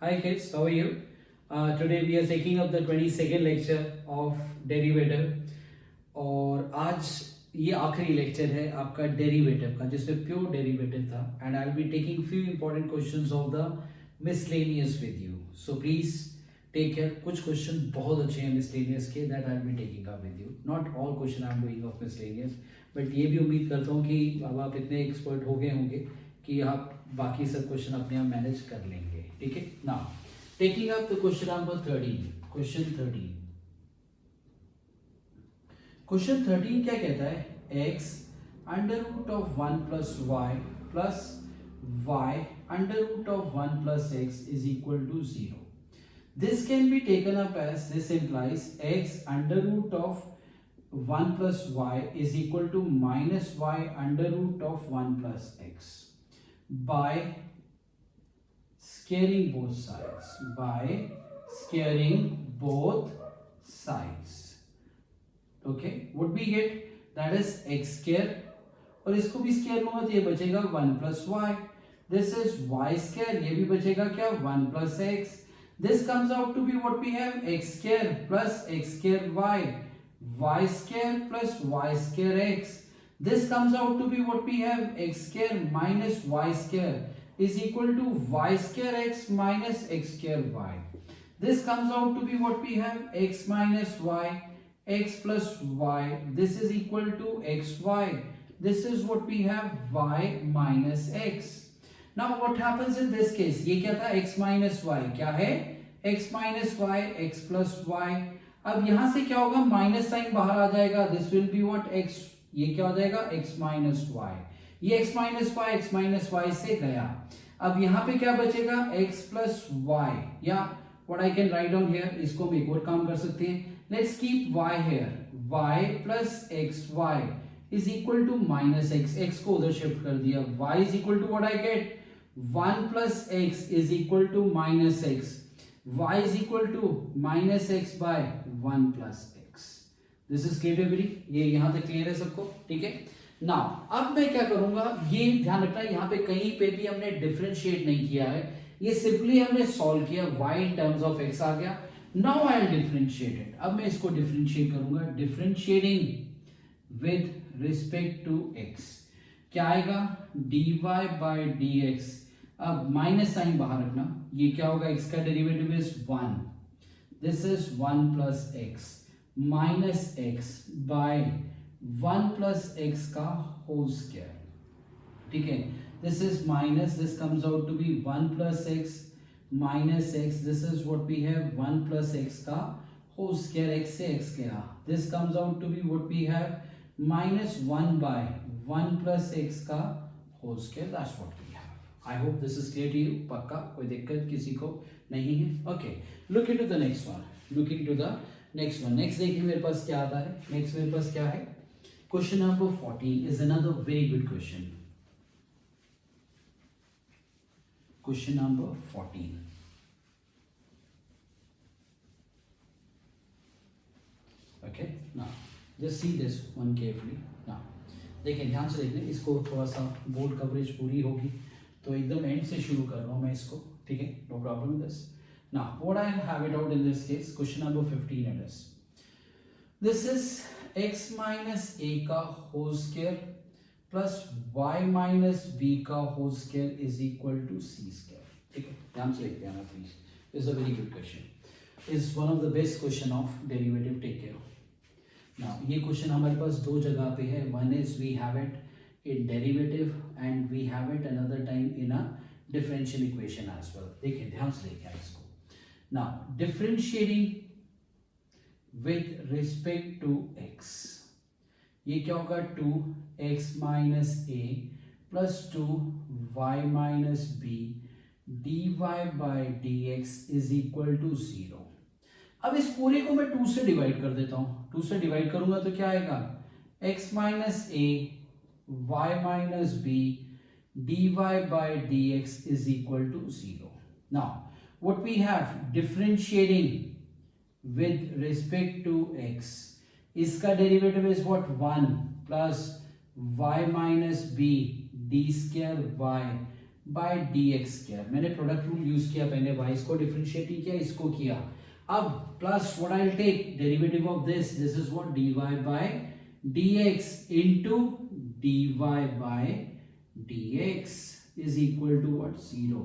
Hi kids, how are you? Today we are taking up the 22nd lecture of derivative और आज ये आखिरी lecture है आपका डेरिवेटिव का जिसमें प्योर डेरिवेटिव था and I will be taking few important questions of the miscellaneous with you so please take care. कुछ क्वेश्चन बहुत अच्छे हैं मिसलेनियस के that I will be taking up with you. Not all question I am doing of miscellaneous but ये भी उम्मीद करता हूँ कि अब आप इतने एक्सपर्ट हो गए होंगे कि आप बाकी सब क्वेश्चन अपने आप मैनेज कर लेंगे. ठीक है. Now taking up the question number 13. Question 13 क्या कहता है? x under root of 1 plus y plus y under root of 1 plus x is equal to 0. This can be taken up as this implies x under root of 1 plus y is equal to minus y under root of 1 plus x by squaring both sides. Okay, what we get? That is x square और इसको भी square लूंगा तो ये बचेगा 1 plus y. This is y square, ये भी बचेगा क्या? 1 plus x. This comes out to be what we have, x square plus x square y square plus y square x. This comes out to be what we have, x square minus y square is equal to y square x minus x square y. This comes out to be what we have, x minus y, x plus y. This is equal to xy. This is what we have, y minus x. Now what happens in this case? ये क्या था? x minus y क्या है? x minus y, x plus y. अब यहां से क्या होगा? माइनस साइन बाहर आ जाएगा. This will be what? x. ये क्या हो जाएगा? x minus y. ये x minus y से गया. अब यहाँ पे क्या बचेगा? x plus y. या what I can write down here, इसको हम एक और काम कर सकते हैं. Let's keep y here. y plus xy is equal to minus x. x को उधर शिफ्ट कर दिया. y is equal to what I get? 1 plus x is equal to minus x. y is equal to minus x by 1 plus x. This is clear everybody? ये यहाँ तक clear है सबको? ठीक है. नाउ अब मैं क्या करूंगा, ये ध्यान रखना, यहाँ पे कहीं पे भी हमने डिफरेंशिएट नहीं किया है. ये सिंपली हमने सॉल्व किया. y in terms of x आ गया. Now I will differentiate it. अब मैं इसको डिफरेंशिएट करूंगा. Differentiating with respect to x क्या आएगा? dy by dx. अब माइनस साइन बाहर रखना. ये क्या होगा? x का derivative is 1. This is 1 plus x minus x by 1 plus x का होल स्क्वायर. ठीक है. This is minus, this comes out to be 1 plus x minus x. This is what we have, 1 plus x का whole square. X से x गया. This comes out to be what we have, minus 1 by 1 plus x का whole square. That's what we have. I hope this is clear to you. पक्का कोई दिक्कत किसी को नहीं है? Okay, look into the next one. Next देखिए मेरे पास क्या आता है. नेक्स्ट मेरे पास क्या है? Question number 14 is another very good question. Question number 14. Okay, now just see this one carefully. Now देखिए, ध्यान से देखिए. इसको थोड़ा सा बोर्ड कवरेज पूरी होगी तो एकदम एंड से शुरू कर रहा हूं मैं इसको. ठीक है, no problem with this. Now what I have it out in this case, question number 15 it is. This is x minus a का whole square plus y minus b का whole square is equal to c square. ठीक है, ध्यान से देखते हैं please. Is a very good question. Is one of the best question of derivative. Take care. Now ये question हमारे पास दो जगह पे है. One is we have it in derivative and we have it another time in a differential equation as well. देखिए, ध्यान से देखिए इसको. Now differentiating with respect to x, ये क्या होगा? 2x minus a plus 2y minus b dy by dx is equal to 0. अब इस पूरे को मैं 2 से डिवाइड कर देता हूं. 2 से डिवाइड करूंगा तो क्या आएगा? x minus a y minus b dy by dx is equal to 0. Now what we have, differentiating with respect to x, इसका derivative is what? 1 plus y minus b d square y by D x square. मैंने product rule use किया, पहले y को differentiate किया, इसको किया। अब plus what I will take derivative of this is what dy by dx into dy by dx is equal to what 0।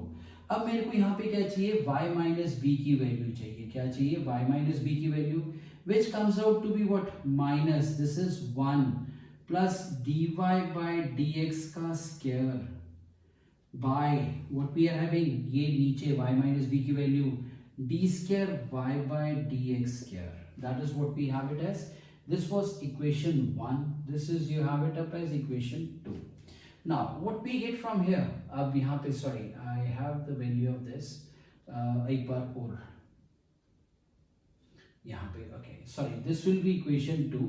अब मेरे को यहाँ पे क्या चाहिए, y माइनस बी की वैल्यू चाहिए। क्या चाहिए, y माइनस बी की value, which comes out to be what, minus this is 1 plus dy by dx का square by what we are having, ये नीचे y minus b की value d square y by dx square, that is what we have it as. This was equation 1, this is you have it up as equation 2. Now what we get from here, अब यहाँ पे sorry I have the value of this एक बार और यहाँ पे, okay sorry, this will be equation 2,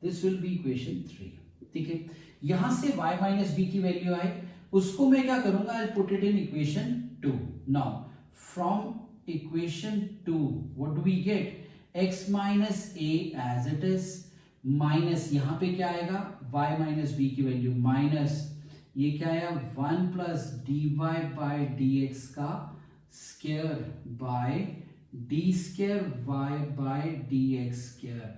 this will be equation 3। ठीक है, यहां से y माइनस बी की वैल्यू आए, उसको मैं क्या करूंगा, I put it in equation 2। Now from equation 2 what do we get, x minus a as it is, minus यहाँ पे क्या आएगा, y माइनस बी की वैल्यू, माइनस ये क्या आया 1 प्लस dy बाय dx का square by d square y by dx square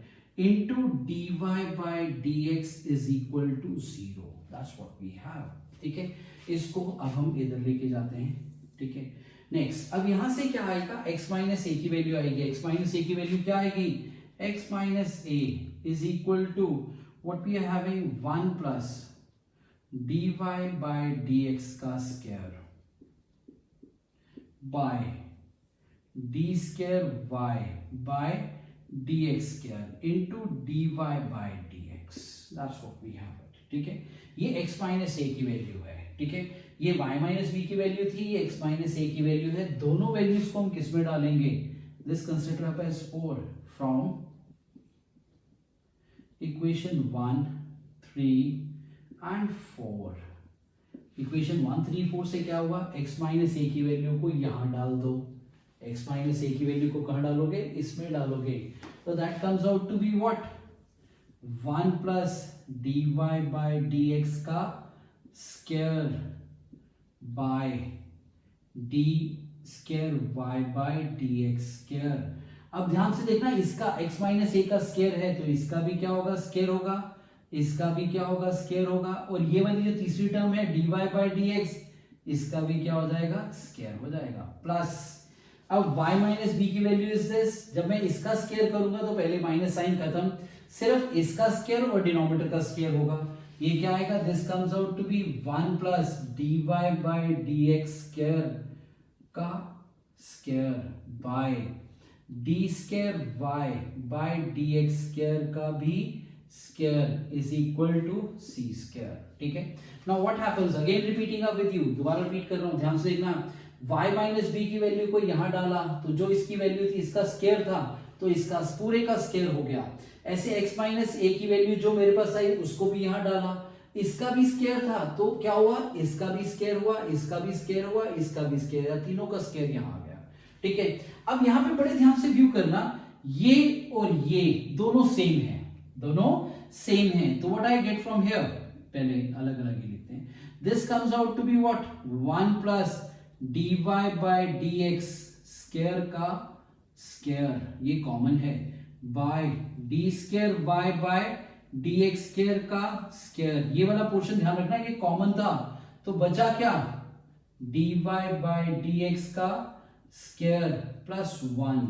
into dy by dx is equal to 0. That's what we have. ठीक है, इसको अब हम इधर लेके जाते हैं। ठीक है, नेक्स्ट अब यहां से क्या आएगा, x माइनस ए की वैल्यू आएगी। x माइनस ए की वैल्यू क्या आएगी, x minus A is equal to what we are having 1 plus dy by dx का square by d square y by dx square into dy by dx, that's what we have it। ठीक है, ये x minus ए की value है। ठीक है, ये y minus B की वैल्यू थी, ये x माइनस ए की वैल्यू है। दोनों वैल्यूज को हम किस में डालेंगे, this consider up as 4 from equation 1, 3 and 4। Equation 1, 3, 4 से क्या हुआ, x माइनस ए की वैल्यू को यहां डाल दो, x माइनस ए की वैल्यू को कहां डालोगे, इसमें डालोगे, तो that comes out to be what 1 plus dy by dx का square by d square y by dx square. अब ध्यान से देखना, इसका x माइनस ए का स्क्वायर है तो इसका भी क्या होगा, स्क्वायर होगा, इसका भी क्या होगा, स्क्वायर होगा, और ये वाली जो तीसरी टर्म है dy बाय dx, इसका भी क्या हो जाएगा, स्क्वायर हो जाएगा। प्लस अब y माइनस बी की वैल्यू इज दिस, जब मैं इसका स्क्वायर करूंगा तो पहले माइनस साइन खत्म, सिर्फ इसका स्क्वायर और डिनोमिनेटर का स्क्वायर होगा। ये क्या आएगा, this comes out to be 1 plus dy by dx square का square by d square y by dx square का भी square is equal to c square. ठीक है, now what happens, again repeating up with you, दोबारा repeat कर रहा हूं, ध्यान से देखना। y माइनस बी की वैल्यू को यहां डाला तो जो इसकी वैल्यू थी, इसका स्क्वायर था तो इसका पूरे का स्क्वायर हो गया। ऐसे x माइनस ए की वैल्यू जो मेरे पास आई उसको भी यहां डाला, इसका भी स्क्वायर था तो क्या हुआ, इसका भी स्क्वायर हुआ, इसका भी स्क्वायर हुआ, इसका भी स्क्वायर हुआ, तीनों का स्क्वायर यहां आ गया। ठीक है, अब यहां पे बड़े ध्यान से व्यू करना, ये और ये दोनों सेम है, दोनों सेम है, तो what I get from here, पहले अलग अलग ही लिखते हैं, this comes out to be what 1 plus dy by dx square का स्क्वायर, ये कॉमन है, by d square y by dx square का स्क्वायर। ये वाला पोर्शन ध्यान रखना, ये कॉमन था तो बचा क्या, dy बाय dx का square plus 1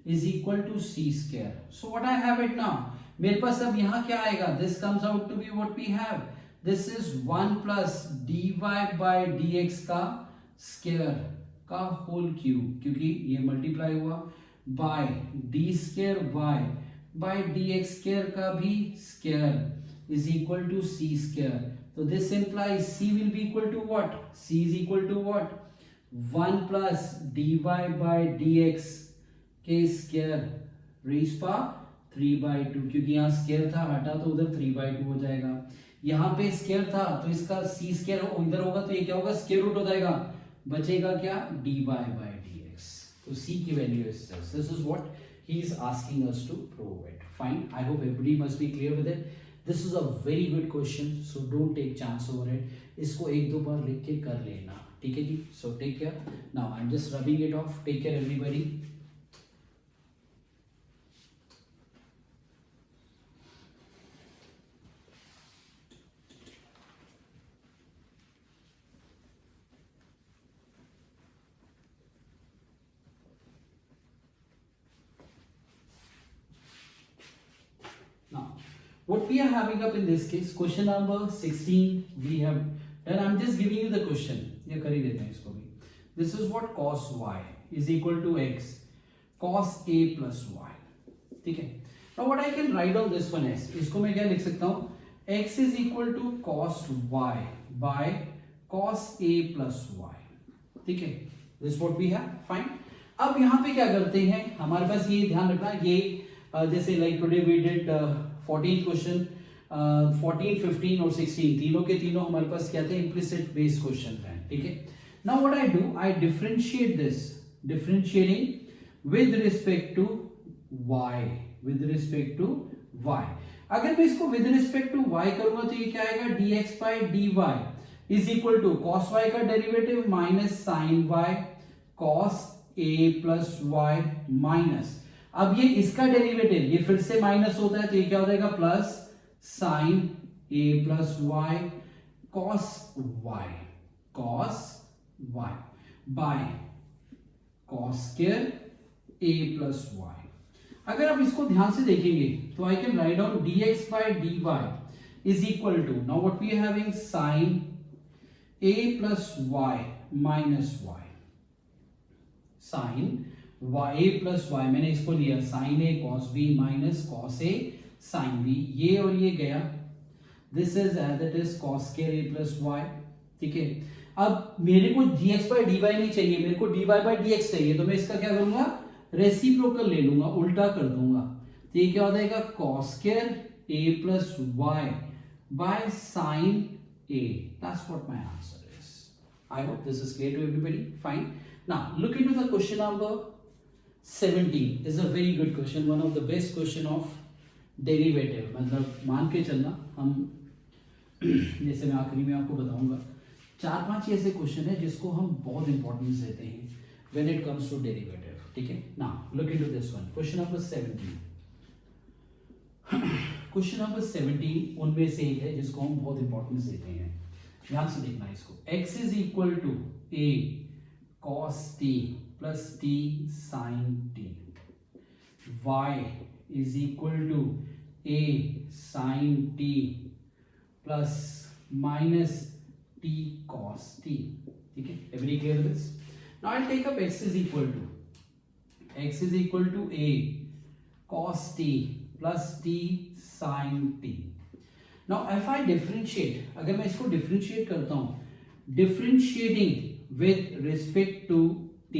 is equal to c square. So what I have it now, मेरे पास अब यहां क्या आएगा, this comes out to be what we have, this is 1 plus dy by dx का स्क्वायर का whole cube, क्योंकि ये मल्टीप्लाई हुआ, by d square y by dx square का भी square is equal to c square. तो this implies c will be equal to what, c is equal to what 1 plus dy by dx के square raise power 3/2, क्योंकि यहाँ square था हटा तो उधर 3/2 हो जाएगा, यहाँ पे स्क्वायर था तो इसका c स्क्वायर इधर होगा तो ये क्या होगा, स्क्वायर रूट हो जाएगा, बचेगा क्या, dy बाय dx। तो c की value is this is what he is asking us to prove it. Fine, I hope everybody must be clear with it. This is a very good question, so don't take chance over it. इसको एक दो बार लिख के कर लेना। ठीक है जी. So take care. Now I'm just rubbing it off. Take care everybody. Now, what we are having up in this case, question number 16 we have done. I'm just giving you the question. ये कर ही देते हैं इसको भी. This is what cos y is equal to x cos a plus y. ठीक है. Now what I can write on this one is, इसको मैं क्या लिख सकता हूँ? X is equal to cos y by cos a plus y. ठीक है. This is what we have. Fine. अब यहाँ पे क्या करते हैं? हमारे पास ये ध्यान रखना, ये जैसे like today we did 14 question, 14, 15 और 16 तीनों के तीनों हमारे पास क्या थे? इम्प्लिसिट बेस्ड क्वेश्चन हैं. ठीक है. Now what I do, I differentiate this, differentiating with respect to y, with respect to y. अगर मैं इसको विद रिस्पेक्ट टू y करूंगा तो ये क्या आएगा? dx by dy is equal to cos y का derivative minus sin y cos a plus y minus, अब ये इसका डेरिवेटिव, ये फिर से माइनस होता है तो ये क्या हो जाएगा? Plus sine a plus y cos y by cos square a plus y. अगर आप इसको ध्यान से देखेंगे तो I can write down dx by dy is equal to, now what we are having, sine a plus y minus y, sine a plus y, मैंने इसको लिया sine a cos b minus cos a sine b, ये और ये गया, this is as it is cos square a plus y. ठीक है. अब मेरे को dx by dy नहीं चाहिए, मेरे को dy by dx चाहिए, तो मैं इसका क्या करूंगा? रेसिप्रोकल ले लूंगा, उल्टा कर दूंगा, तो ये क्या हो जाएगा? cos square a plus y by sin a. That's what my answer is. I hope this is clear to everybody. Fine. Now look into the question number 17. Is a very good question, one of the best question of derivative. मतलब मान के चलना, हम जैसे मैं आखिरी में आपको बताऊंगा 4-5 ऐसे क्वेश्चन है जिसको हम बहुत इंपॉर्टेंस देते हैं when it comes to derivative. ठीक है. Now look into this one. Question number 17. Question number 17 उनमें से एक है जिसको हम बहुत इंपॉर्टेंस देते हैं. ध्यान से देखना इसको. x is equal to a cos t plus t sin t, y is equal to a sin t plus minus t cos t. ठीक है. Every clear this? Now I take up x is equal to a cos t plus t sin t. Now if I differentiate, अगर मैं इसको differentiate करता हूँ, differentiating with respect to t,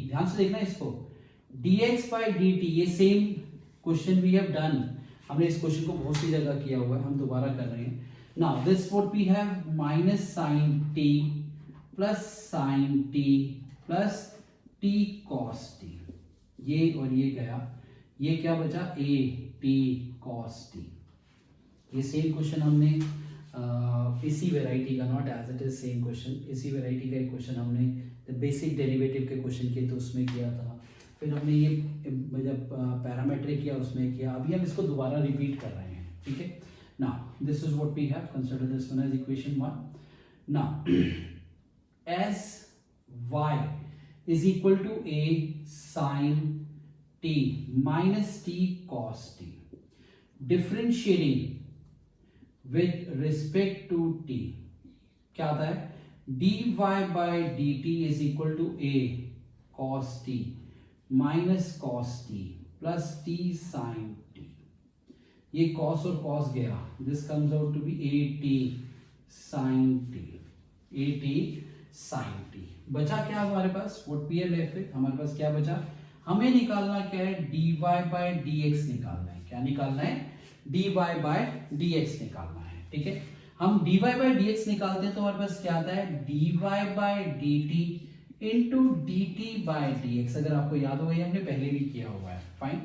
ध्यान से देखना इसको, dx by dt, ये same question we have done, हमने इस क्वेश्चन को बहुत सी जगह किया हुआ है, हम दोबारा कर रहे हैं. Now this what we have, minus sin t plus sin t plus t cos t, ये और ये गया, ये क्या बचा? a t cos t. ये सेम क्वेश्चन हमने इसी वैरायटी का, not as it is same question, इसी वैरायटी का एक क्वेश्चन हमने बेसिक डेरिवेटिव के क्वेश्चन किए तो उसमें किया था, फिर हमने ये जब पैरामेट्रिक किया उसमें किया, अभी हम इसको दोबारा रिपीट कर रहे हैं. ठीक है. Now this is what we have, consider this one as equation 1. Now as y is equal to a sin t minus t cos t, differentiating with respect to t, क्या आता है? dy by dt is equal to a cos t minus cos t plus t sin t. ये cos और cos गया, this comes out to be a t sin t, a t sin t. बचा क्या हमारे पास? What we are left with, हमारे पास क्या बचा? हमें निकालना क्या है? dy by dx निकालना है. क्या निकालना है? dy by dx निकालना है. ठीक है. हम dy by dx निकालते हैं तो हमारे पास क्या आता है? dy by dt into dt by dx. अगर आपको याद होगा, ये हमने पहले भी किया हुआ है. Fine.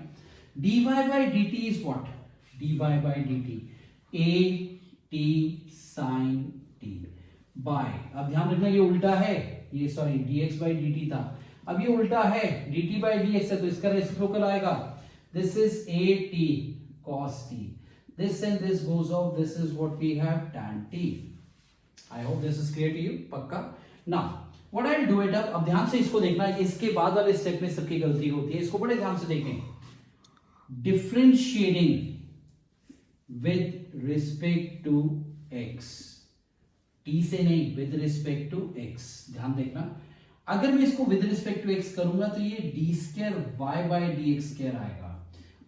dy by dt is what? dy by dt a t sin t by, अब ध्यान रखना ये उल्टा है, ये सॉरी dx by dt था, अब ये उल्टा है, dt by dx है तो इसका रेसिप्रोकल आएगा, this is at cos t, this and this goes off, this is what we have tan t. I hope this is clear to you, पक्का. Now what I'll do it अब ध्यान से इसको देखना, इसके बाद वाले स्टेप में सबकी गलती होती है, इसको बड़े ध्यान से देखें. Differentiating with respect to x, t से नहीं, विद रिस्पेक्ट टू x. ध्यान देखना, अगर मैं इसको विद रिस्पेक्ट टू x करूंगा तो ये d square y by d x square आएगा.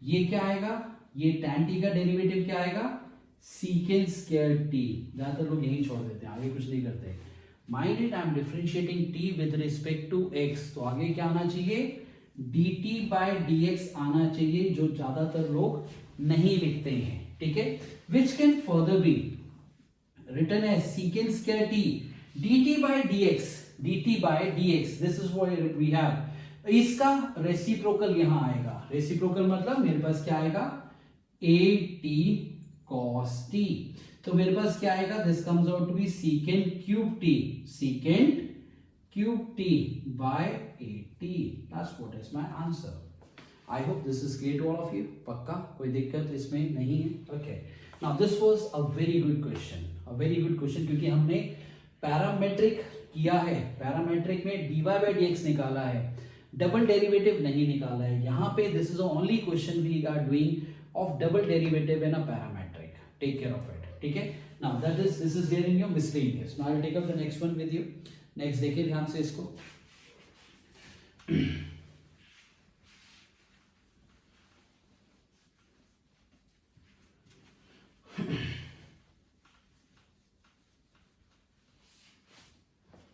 ये क्या आएगा, ये tan t का डेरिवेटिव क्या आएगा, सीकेंट स्क्वायर t. ज्यादातर लोग यही छोड़ देते हैं, आगे कुछ नहीं करते. Mind it, I am differentiating t with respect to x, तो आगे क्या आना चाहिए, dt बाय dx आना चाहिए, जो ज्यादातर लोग नहीं लिखते हैं. ठीक है, which can further be written as secant square t dt by dx, dt by dx, this is what we have. इसका रेसिप्रोकल यहां आएगा, रेसिप्रोकल मतलब मेरे पास क्या आएगा, at cos t, तो मेरे पास क्या आएगा, this comes out to be secant cube t, secant cube t by at. That's what is my answer. I hope this is clear to all of you. पक्का कोई दिक्कत इसमें नहीं है. Okay. Now this was a very good question. A very good question क्योंकि हमने parametric किया है, पैरामेट्रिक में dy by dx निकाला है, डबल डेरिवेटिव नहीं निकाला है. यहाँ पे this is the only question we are doing of double derivative in a parametric. Take care of it. ठीक है. Now that is, this is there in your miscellaneous. Now I will take up the next one with you. Next देखिए ध्यान से इसको.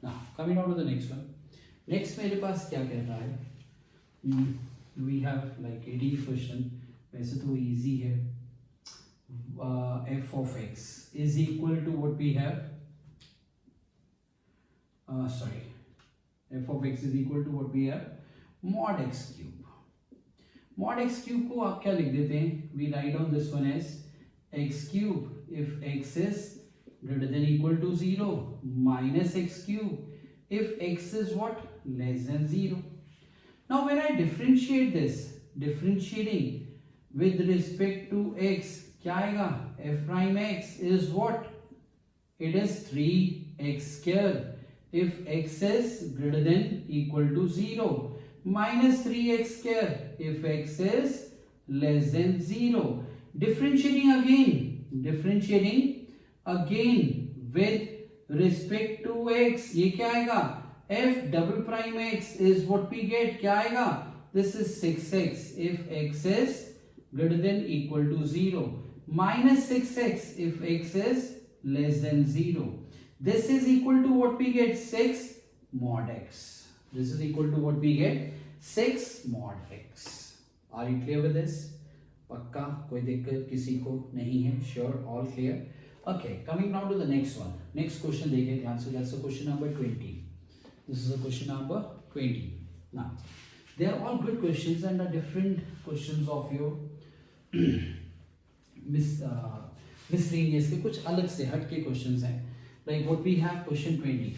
Now coming on to the next one. Next मेरे पास क्या कह रहा है, we have like 18 question, वैसे तो easy है. F of x is equal to what we have, sorry, f of x is equal to what we have, mod x cube. Mod x cube को आप क्या लिख देते हैं, we write down this one as x cube if x is greater than equal to 0, minus x cube if x is what, less than 0. Now when I differentiate this, differentiating with respect to x, क्या आएगा, f prime x is what, it is 3x square if x is greater than equal to 0, minus 3x square if x is less than 0. Differentiating again with respect to x, ये क्या आएगा, f double prime x is what we get, क्या आएगा, this is 6x if x is greater than equal to 0, minus 6x if x is less than 0. This is equal to what we get, 6 mod x. This is equal to what we get, 6 mod x. Are you clear with this? पक्का कोई दिक्कत किसी को नहीं है, sure, all clear. Okay, coming now to the next one. Next question देखिए ध्यान से, that's the question number 20. This is the question number 20. Now, they are all good questions and are different questions of your miscellaneous के कुछ अलग से हट के questions हैं. Like what we have question 20.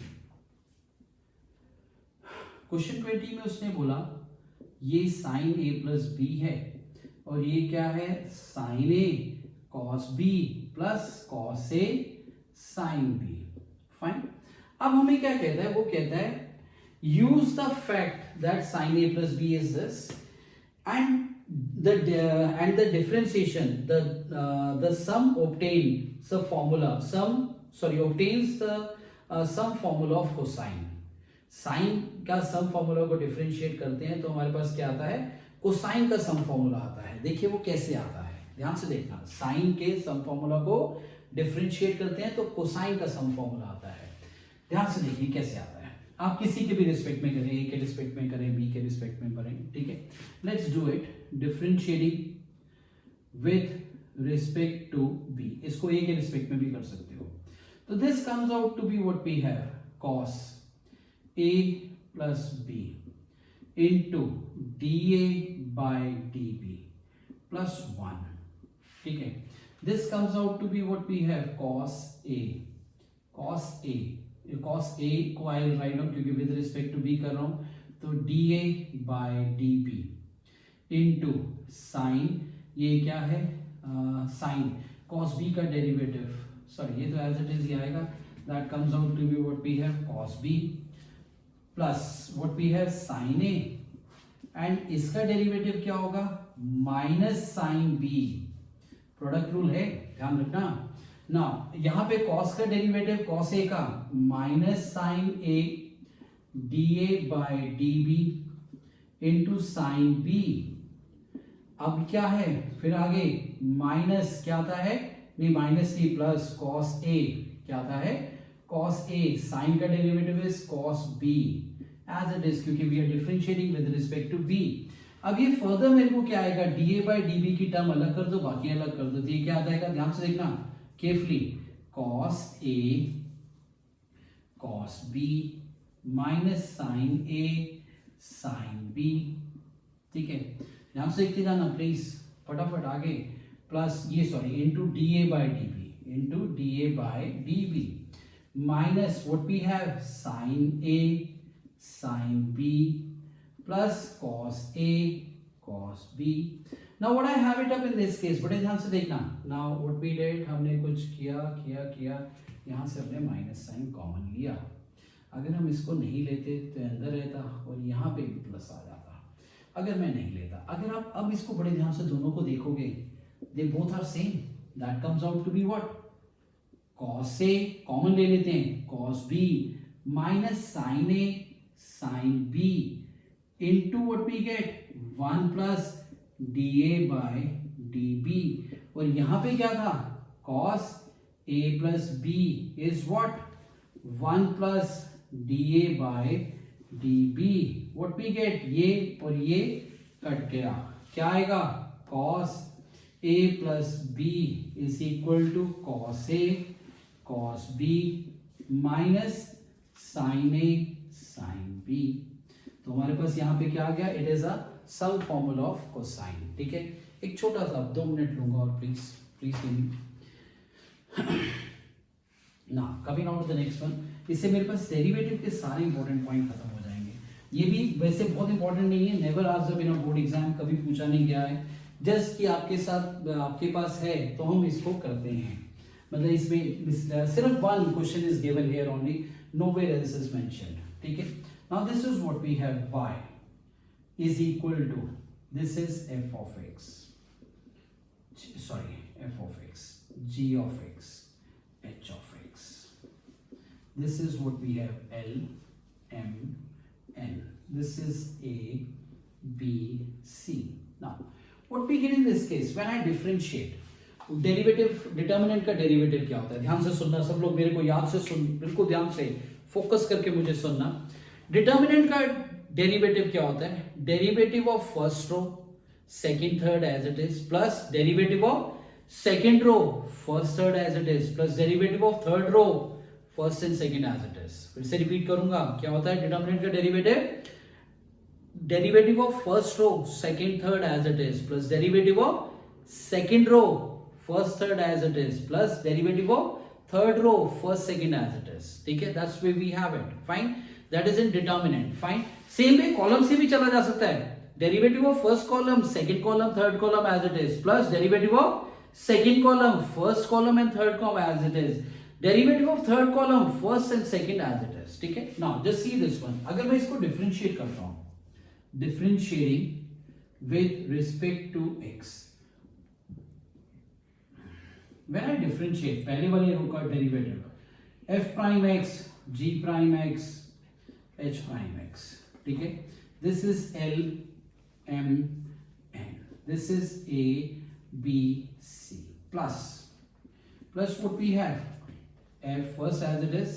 Question 20 में उसने बोला ये sin a plus b है और ये क्या है, sin a cos b plus cos a sin b. Fine. अब हमें क्या कहता है, वो कहता है use the fact that sin a plus b is this and the differentiation, the sum obtains the formula, obtains the sum formula of cosine. Sine का sum formula को डिफरेंशिएट करते हैं तो हमारे पास क्या आता है, कोसाइन का सम फॉर्मूला आता है. देखिए वो कैसे आता है, ध्यान से देखना. साइन के सम फॉर्मूला को डिफरेंशिएट करते हैं तो कोसाइन का सम फॉर्मूला आता है. ध्यान से देखिए कैसे आता है. आप किसी के भी रिस्पेक्ट में करें, ए के रिस्पेक्ट में करें, बी के रिस्पेक्ट में करें. ठीक है, let's do it. Differentiating with respect to b, इसको ए के रिस्पेक्ट में भी कर सकते हो. तो this comes out to be what we have, cos a plus b into dA by dB plus 1. ठीक है, this comes out to be what we have, cos a cos A को आई राइट डाउन क्योंकि with respect to B कर रहा हूं, तो D A by D B into sine, ये क्या है साइन कॉस बी का डेरिवेटिव, सॉरी ये तो एज इट इज ही आएगा, that comes out to be what we have cos B plus what we have sine A, and इसका derivative क्या होगा minus sine B, product rule है ध्यान रखना। नाउ यहां पे कॉस का डेरिवेटिव कॉस ए का minus sine a d A by D B into sine b, अब क्या है फिर आगे माइनस क्या आता है, नहीं माइनस नहीं प्लस कॉस ए, क्या आता है कॉस ए, साइन का derivative is cos B as it is क्योंकि we are differentiating with respect to B. अब ये फर्दर मेरे को क्या आएगा, D A by D B की टर्म अलग कर दो, बाकी अलग कर दो, तो ये क्या आ जाएगा ध्यान से देखना carefully, cos A cos B minus sine a sine B, ठीक है ध्यान से देखते जाना प्लीज फटाफट आगे, प्लस ये sorry into d A by D B, into d A by D b minus what we have sine a sine b plus cos A cos B. Now what I have it up in this case, बड़े ध्यान से देखना, now what we did, हमने कुछ किया यहाँ से हमने माइनस साइन कॉमन लिया, अगर हम इसको नहीं लेते तो अंदर रहता और यहाँ पे भी प्लस आ जाता, अगर मैं नहीं लेता, अगर आप अब इसको बड़े ध्यान से दोनों को देखोगे, they both are same, that comes out to be what, cos A common ले लेते हैं cos B minus sine A sin B into what we get 1 plus dA by dB, और यहां पे क्या था cos A plus B is what 1 plus dA by dB, what we get ये और ये कट गया, क्या आएगा cos A plus B is equal to cos A cos B minus sin A sin B, तो हमारे पास यहाँ पे क्या आ गया, it is a sum formula of cosine, ठीक है एक छोटा सा 2 मिनट लूंगा और प्लीज ना coming out the next one, इससे मेरे पास डेरिवेटिव के सारे इंपॉर्टेंट पॉइंट खत्म हो जाएंगे, ये भी वैसे बहुत इंपॉर्टेंट नहीं है, never asked in a board exam, कभी पूछा नहीं गया है, जस्ट कि आपके साथ आपके पास है तो हम इसको करते हैं, मतलब इसमें सिर्फ one question is given here only, nowhere else is mentioned, ठीक है। Now this is what we have, y is equal to, this is f of x, sorry f of x, g of x, h of x, this is what we have, L, M, N, this is A, B, C. Now what we get in this case, when I differentiate, derivative determinant का derivative क्या होता है, ध्यान से सुनना सब लोग, मेरे को याद से सुन, बिल्कुल ध्यान से फोकस करके मुझे सुनना, डिटर्मिनेंट का डेरिवेटिव क्या होता है, derivative of first row second third as it is plus derivative of second row first third as it is plus derivative of third row first and second as it is. फिर से repeat करूंगा, क्या होता है determinant का डेरिवेटिव, derivative of first row second third as it is plus derivative of second row first third as it is plus derivative of third row first second as it is, ठीक है that's way we have it, fine, that is in determinant, fine. Same way column से भी चला जा सकता है, derivative of first column second column third column as it is plus derivative of second column first column and third column as it is, derivative of third column first and second as it is, ठीक है। Now just see this one, अगर मैं इसको differentiate करता हूं, differentiating with respect to x, when I differentiate, पहले वाले row का derivative f prime x, g prime x, h prime x, ठीक है, this is L, M, N, this is A, B, C, plus what we have, f first as it is,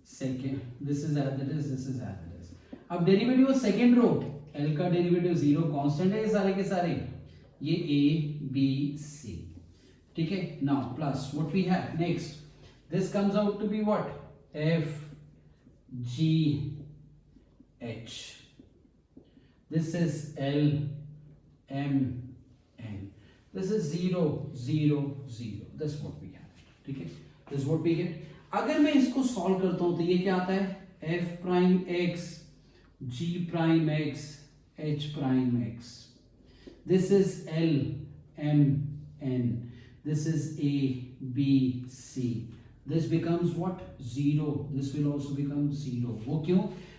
second, this is as it is, this is as it is, अब derivative of second row, L का derivative 0 constant है, ये सारे के सारे, ये A, B, C, ठीक है। Now plus what we have next, this comes out to be what, F, G, H, this is L, M, N, this is 0 0 0, that's what we have, ठीक है, this is what we get। अगर मैं इसको solve करता हूं तो ये क्या आता है, f prime x g prime x h prime x, this is l m n, this is a b c, this becomes what, zero, this will also become zero. वो क्यों,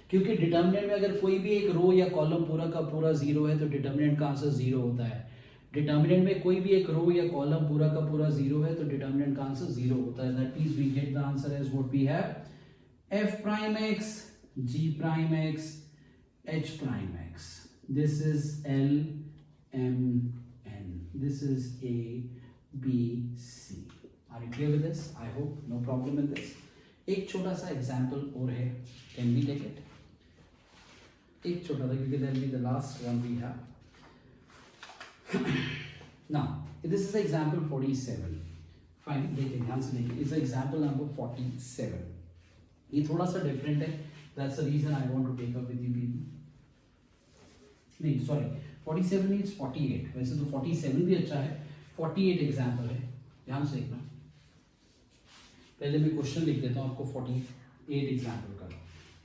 क्योंकि डिटर्मिनेंट में अगर कोई भी एक रो या कॉलम पूरा का पूरा जीरो है तो डिटर्मिनेंट का आंसर जीरो होता है। डिटर्मिनेंट में कोई भी एक रो या कॉलम पूरा का पूरा जीरो है तो डिटर्मिनेंट का आंसर जीरो होता है। That means we get the answer as what we have f prime x g prime x h prime x, this is l m n, this is a b c. Are you clear with this? I hope no problem in this. एक छोटा सा example और है, can we take it? एक छोटा सा, क्योंकि that will be the last one we have. Now this is example 47. Fine, देखिए ध्यान से देखिए, इस example number 47, ये थोड़ा सा different है, that's the reason I want to take up with you people. नहीं sorry, 47 means 48, वैसे तो 47 भी अच्छा है, 48 example है, ध्यान से देखना। पहले मैं क्वेश्चन लिख देता हूँ आपको 48 एग्जाम्पल का।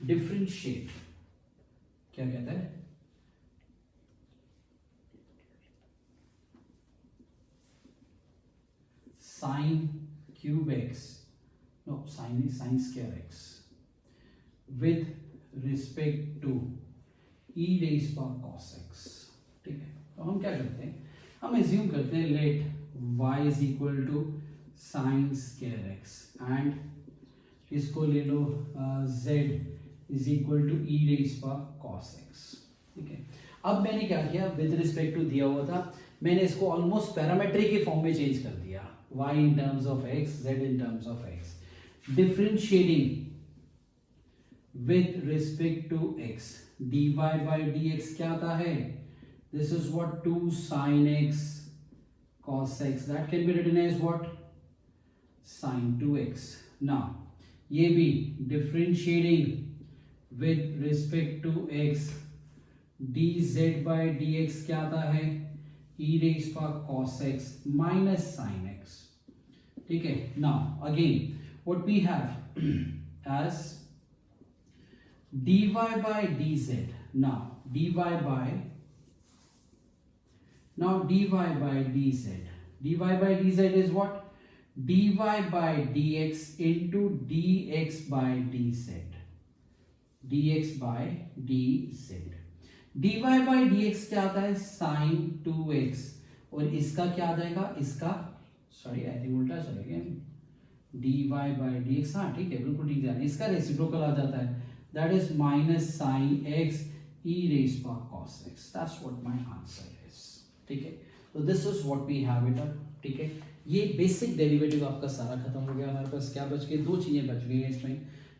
डिफरेंशिएट क्या कहता है, sine cube x, no sine is sine square x with respect to e raise power cos x. ठीक है, तो हम क्या करते हैं, हम एज्यूम करते हैं let y is equal to sine square x and इसको ले लो z is equal to e raise power cos x. ठीक है, अब मैंने क्या किया, विद रिस्पेक्ट टू दिया हुआ था, मैंने इसको ऑलमोस्ट पैरामेट्रिक के फॉर्म में चेंज कर दिया, y in terms of x, z in terms of x, differentiating with respect to x, dy by dx क्या आता है, this is what 2 sin x cos x, that can be written as what, sin 2x. now ये भी differentiating with respect to x, dz by dx क्या आता है, e raised power cos x minus sin x. ठीक है, now again what we have as dy by dz, now dy by dz is what, dy by dx into dx by dz, dx by dz, dy by dx क्या आता है, sin 2x, और इसका क्या आ जाएगा, इसका सॉरी आई थिंक उल्टा चलेगा, dy by dx, हाँ ठीक है बिल्कुल ठीक है, इसका रेसिप्रोकल आ जाता है, that is minus sine x e raised power cos x, that's what my answer is. ठीक है, तो this is what we have it up. ठीक है, ये बेसिक डेरिवेटिव आपका सारा खत्म हो गया। हमारे पास क्या बच गए, दो चीजें बच गई हैं इसमें,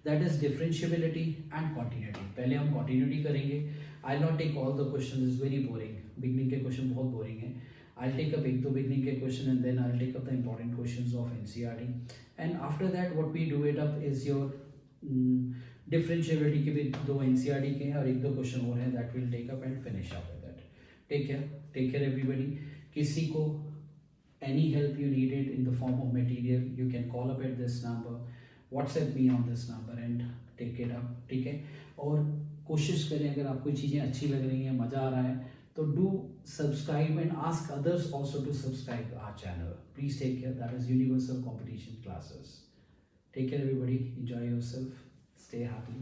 that is differentiability and continuity. पहले हम कॉन्टिन्यूटी करेंगे, I not take all the question, is very boring, beginning के क्वेश्चन बहुत बोरिंग है। I'll take up एक दो beginning के question and then I'll take up the important questions of NCERT, and after that what we do it up is your differentiability के भी दो NCERT के हैं और एक दो question और हैं, that will take up and finish up with that. Take care everybody. किसी को any help you needed in the form of material, you can call up at this number, WhatsApp me on this number and take it up. ठीक है, और कोशिश करें अगर आपको चीज़ें अच्छी लग रही हैं, मज़ा आ रहा है, तो do subscribe and ask others also to subscribe to our channel. Please take care. That is Universal Competition Classes. Take care everybody. Enjoy yourself. Stay happy.